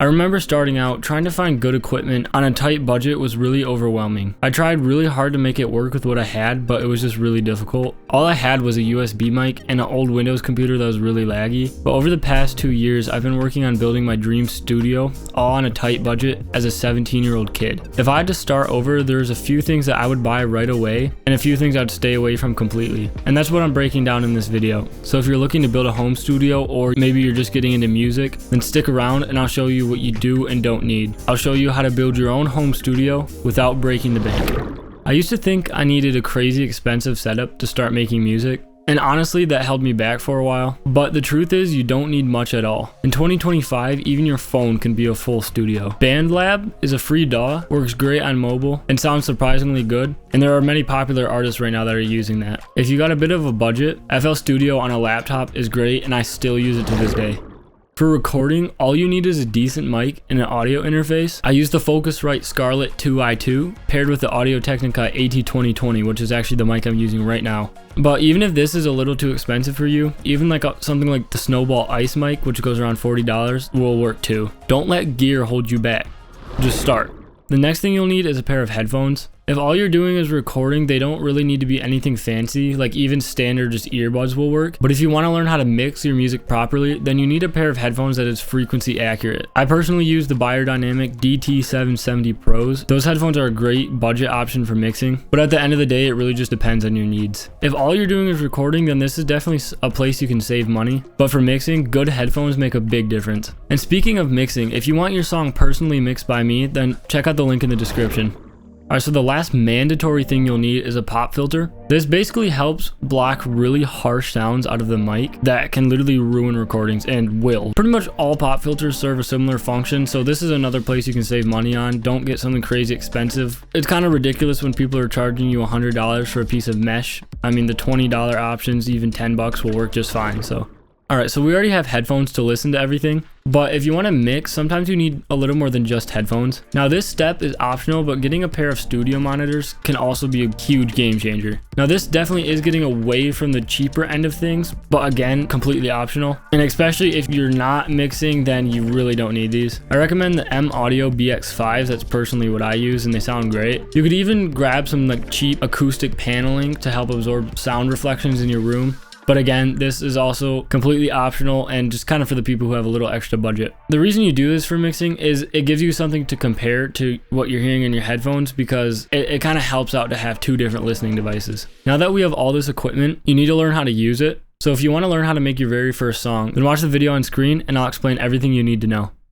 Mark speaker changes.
Speaker 1: I remember starting out, trying to find good equipment on a tight budget was really overwhelming. I tried really hard to make it work with what I had, but it was just really difficult. All I had was a USB mic and an old Windows computer that was really laggy. But over the past 2 years, I've been working on building my dream studio, all on a tight budget as a 17-year-old kid. If I had to start over, there's a few things that I would buy right away and a few things I'd stay away from completely. And that's what I'm breaking down in this video. So if you're looking to build a home studio, or maybe you're just getting into music, then stick around and I'll show you what you do and don't need. I'll show you how to build your own home studio without breaking the bank. I used to think I needed a crazy expensive setup to start making music, and honestly that held me back for a while, but the truth is you don't need much at all. In 2025, even your phone can be a full studio. BandLab is a free DAW, works great on mobile, and sounds surprisingly good, and there are many popular artists right now that are using that. If you got a bit of a budget, FL Studio on a laptop is great, and I still use it to this day. For recording, all you need is a decent mic and an audio interface. I use the Focusrite Scarlett 2i2 paired with the Audio Technica AT2020, which is actually the mic I'm using right now. But even if this is a little too expensive for you, even like something like the Snowball Ice Mic, which goes around $40, will work too. Don't let gear hold you back. Just start. The next thing you'll need is a pair of headphones. If all you're doing is recording, they don't really need to be anything fancy, like even standard just earbuds will work. But if you want to learn how to mix your music properly, then you need a pair of headphones that is frequency accurate. I personally use the Beyerdynamic DT 770 Pros. Those headphones are a great budget option for mixing, but at the end of the day, it really just depends on your needs. If all you're doing is recording, then this is definitely a place you can save money. But for mixing, good headphones make a big difference. And speaking of mixing, if you want your song personally mixed by me, then check out the link in the description. Alright, so the last mandatory thing you'll need is a pop filter. This basically helps block really harsh sounds out of the mic that can literally ruin recordings, and will. Pretty much all pop filters serve a similar function, so this is another place you can save money on. Don't get something crazy expensive. It's kind of ridiculous when people are charging you $100 for a piece of mesh. I mean, the $20 options, even $10 will work just fine, so. Alright, so we already have headphones to listen to everything, but if you want to mix, sometimes you need a little more than just headphones. Now this step is optional, but getting a pair of studio monitors can also be a huge game changer. Now this definitely is getting away from the cheaper end of things, but again, completely optional. And especially if you're not mixing, then you really don't need these. I recommend the M Audio BX5s, that's personally what I use, and they sound great. You could even grab some like cheap acoustic paneling to help absorb sound reflections in your room. But again, this is also completely optional and just kind of for the people who have a little extra budget. The reason you do this for mixing is it gives you something to compare to what you're hearing in your headphones, because it kind of helps out to have two different listening devices. Now that we have all this equipment, you need to learn how to use it. So if you want to learn how to make your very first song, then watch the video on screen and I'll explain everything you need to know.